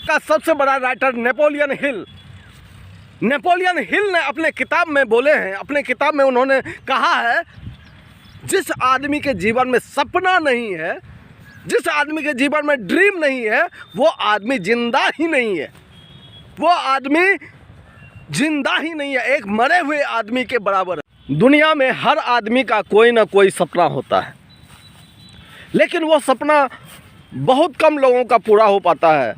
का सबसे बड़ा राइटर नेपोलियन हिल ने अपने किताब में बोले हैं, अपने किताब में उन्होंने कहा है, जिस आदमी के जीवन में सपना नहीं है, जिस आदमी के जीवन में ड्रीम नहीं है, वो आदमी जिंदा ही नहीं है। वो आदमी जिंदा ही नहीं है, एक मरे हुए आदमी के बराबर है। दुनिया में हर आदमी का कोई ना कोई सपना होता है, लेकिन वो सपना बहुत कम लोगों का पूरा हो पाता है।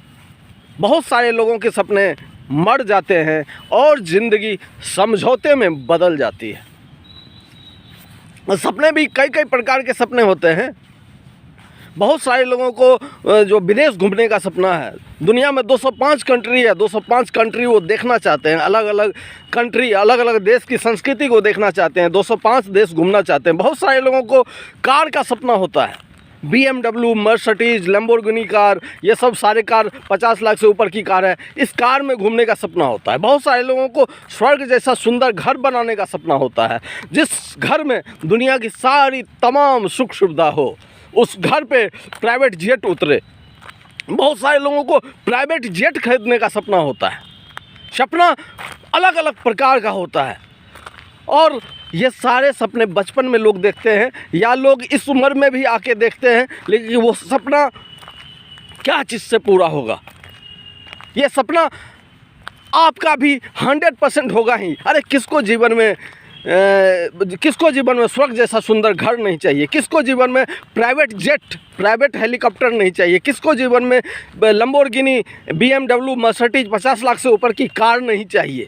बहुत सारे लोगों के सपने मर जाते हैं और ज़िंदगी समझौते में बदल जाती है। सपने भी कई कई प्रकार के सपने होते हैं। बहुत सारे लोगों को जो विदेश घूमने का सपना है, दुनिया में 205 कंट्री है, 205 कंट्री वो देखना चाहते हैं, अलग अलग कंट्री, अलग अलग देश की संस्कृति को देखना चाहते हैं, 205 देश घूमना चाहते हैं। बहुत सारे लोगों को कार का सपना होता है, BMW, मर्सिडीज, लैम्बोर्गिनी कार, ये सब सारे कार 50 लाख से ऊपर की कार है, इस कार में घूमने का सपना होता है। बहुत सारे लोगों को स्वर्ग जैसा सुंदर घर बनाने का सपना होता है, जिस घर में दुनिया की सारी तमाम सुख सुविधा हो, उस घर पे प्राइवेट जेट उतरे। बहुत सारे लोगों को प्राइवेट जेट खरीदने का सपना होता है। सपना अलग अलग प्रकार का होता है और ये सारे सपने बचपन में लोग देखते हैं या लोग इस उम्र में भी आके देखते हैं, लेकिन वो सपना क्या चीज़ से पूरा होगा, ये सपना आपका भी 100% होगा ही। अरे किसको जीवन में स्वर्ग जैसा सुंदर घर नहीं चाहिए, किसको जीवन में प्राइवेट जेट, प्राइवेट हेलीकॉप्टर नहीं चाहिए, किसको जीवन में लैम्बोर्गिनी, BMW, मर्सिडीज 50 लाख से ऊपर की कार नहीं चाहिए,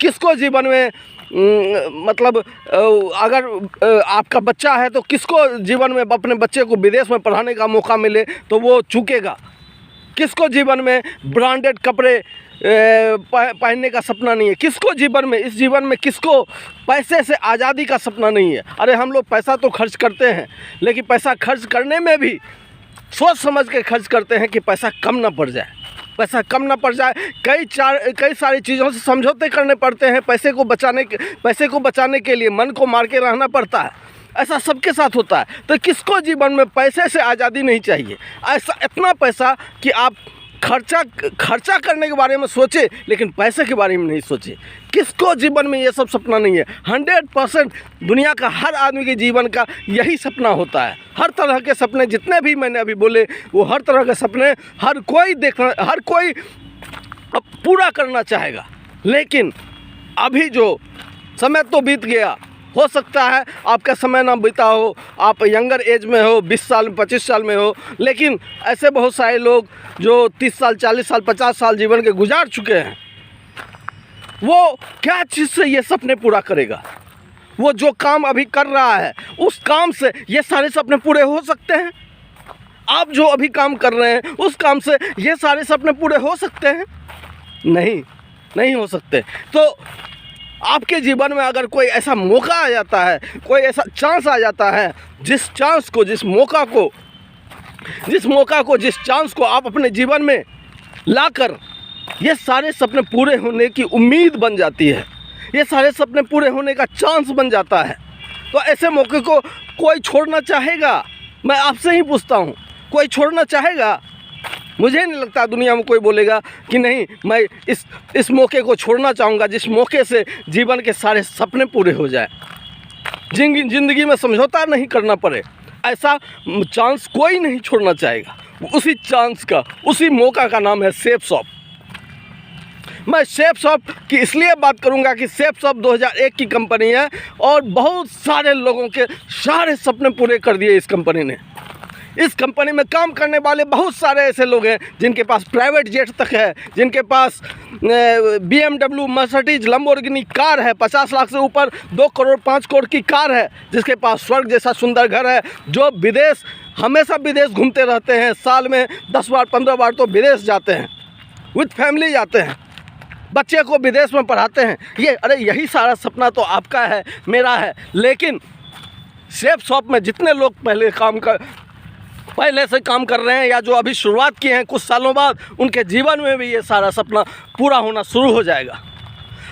किसको जीवन में मतलब अगर आपका बच्चा है तो किसको जीवन में अपने बच्चे को विदेश में पढ़ाने का मौका मिले तो वो चूकेगा, किसको जीवन में ब्रांडेड कपड़े पहनने का सपना नहीं है, किसको जीवन में, इस जीवन में किसको पैसे से आज़ादी का सपना नहीं है। अरे हम लोग पैसा तो खर्च करते हैं, लेकिन पैसा खर्च करने में भी सोच समझ के खर्च करते हैं कि पैसा कम ना पड़ जाए, पैसा कम ना पड़ जाए। कई सारी चीज़ों से समझौते करने पड़ते हैं, पैसे को बचाने के लिए मन को मार के रहना पड़ता है। ऐसा सबके साथ होता है। तो किसको जीवन में पैसे से आज़ादी नहीं चाहिए, ऐसा इतना पैसा कि आप खर्चा करने के बारे में सोचे लेकिन पैसे के बारे में नहीं सोचे। किसको जीवन में ये सब सपना नहीं है। 100% दुनिया का हर आदमी के जीवन का यही सपना होता है। हर तरह के सपने जितने भी मैंने अभी बोले, वो हर तरह के सपने हर कोई पूरा करना चाहेगा। लेकिन अभी जो समय तो बीत गया, हो सकता है आपका समय ना बीता हो, आप यंगर एज में हो, 20 साल 25 साल में हो, लेकिन ऐसे बहुत सारे लोग जो 30 साल 40 साल 50 साल जीवन के गुजार चुके हैं, वो क्या चीज़ से ये सपने पूरा करेगा। वो जो काम अभी कर रहा है उस काम से ये सारे सपने पूरे हो सकते हैं। आप जो अभी काम कर रहे हैं उस काम से ये सारे सपने पूरे हो सकते हैं? नहीं हो सकते। तो आपके जीवन में अगर कोई ऐसा मौका आ जाता है, कोई ऐसा चांस आ जाता है, जिस चांस को आप अपने जीवन में लाकर ये सारे सपने पूरे होने की उम्मीद बन जाती है, ये सारे सपने पूरे होने का चांस बन जाता है, तो ऐसे मौके को कोई छोड़ना चाहेगा? मैं आपसे ही पूछता हूँ, कोई छोड़ना चाहेगा? मुझे नहीं लगता दुनिया में कोई बोलेगा कि नहीं मैं इस मौके को छोड़ना चाहूँगा, जिस मौके से जीवन के सारे सपने पूरे हो जाए, ज़िंदगी में समझौता नहीं करना पड़े। ऐसा चांस कोई नहीं छोड़ना चाहेगा। उसी चांस का, उसी मौका का नाम है सेफ शॉप। मैं सेफ शॉप की इसलिए बात करूंगा कि सेफ शॉप 2001 की कंपनी है और बहुत सारे लोगों के सारे सपने पूरे कर दिए इस कंपनी ने। इस कंपनी में काम करने वाले बहुत सारे ऐसे लोग हैं जिनके पास प्राइवेट जेट तक है, जिनके पास BMW, मर्सिडीज, लैम्बोर्गिनी कार है, 50 लाख से ऊपर 2 करोड़ 5 करोड़ की कार है, जिसके पास स्वर्ग जैसा सुंदर घर है, जो हमेशा विदेश घूमते रहते हैं, साल में 10 बार 15 बार तो विदेश जाते हैं, विद फैमिली जाते हैं, बच्चे को विदेश में पढ़ाते हैं। यही सारा सपना तो आपका है, मेरा है। लेकिन सेफ शॉप में जितने लोग पहले से काम कर रहे हैं या जो अभी शुरुआत किए हैं कुछ सालों बाद, उनके जीवन में भी ये सारा सपना पूरा होना शुरू हो जाएगा।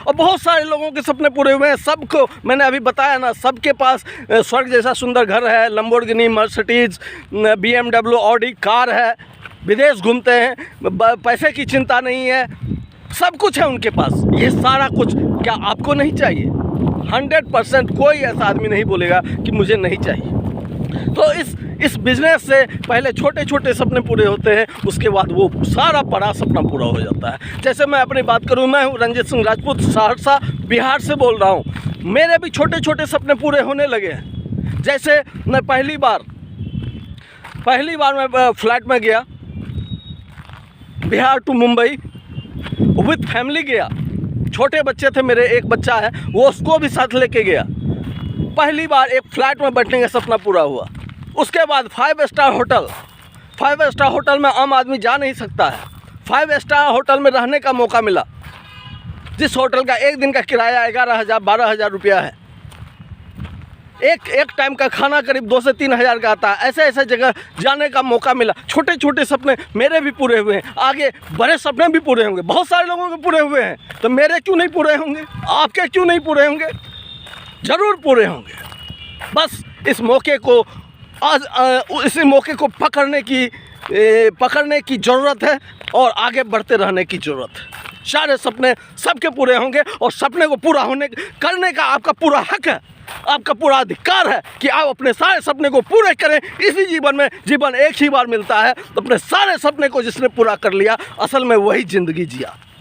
और बहुत सारे लोगों के सपने पूरे हुए हैं। सबको मैंने अभी बताया ना, सबके पास स्वर्ग जैसा सुंदर घर है, Lamborghini, Mercedes, BMW, Audi car है, विदेश घूमते हैं, पैसे की चिंता नहीं है, सब कुछ है उनके पास, ये सारा कुछ क्या आपको नहीं चाहिए? 100% कोई ऐसा आदमी नहीं बोलेगा कि मुझे नहीं चाहिए। तो इस बिज़नेस से पहले छोटे छोटे सपने पूरे होते हैं, उसके बाद वो सारा बड़ा सपना पूरा हो जाता है। जैसे मैं अपनी बात करूं, मैं हूं रंजीत सिंह राजपूत, सहरसा बिहार से बोल रहा हूं। मेरे भी छोटे छोटे सपने पूरे होने लगे हैं। जैसे मैं पहली बार मैं फ्लाइट में गया Bihar to Mumbai, with family गया। छोटे बच्चे थे मेरे, एक बच्चा है, वो उसको भी साथ लेके गया। पहली बार एक फ्लैट में बैठने का सपना पूरा हुआ। उसके बाद 5 स्टार होटल में आम आदमी जा नहीं सकता है। 5 स्टार होटल में रहने का मौका मिला, जिस होटल का एक दिन का किराया 11,000 12,000 रुपया है। एक टाइम का खाना करीब 2 से 3 हज़ार का आता है। ऐसे जगह जाने का मौका मिला। छोटे छोटे सपने मेरे भी पूरे हुए हैं, आगे बड़े सपने भी पूरे होंगे। बहुत सारे लोगों के पूरे हुए हैं, तो मेरे क्यों नहीं पूरे होंगे? आपके क्यों नहीं पूरे होंगे? ज़रूर पूरे होंगे। बस इस मौके को इसी मौके को पकड़ने की ज़रूरत है और आगे बढ़ते रहने की ज़रूरत है। सारे सपने सबके पूरे होंगे और सपने को पूरा करने का आपका पूरा हक है, आपका पूरा अधिकार है कि आप अपने सारे सपने को पूरे करें। इसी जीवन में, जीवन एक ही बार मिलता है, तो अपने सारे सपने को जिसने पूरा कर लिया, असल में वही ज़िंदगी जिया।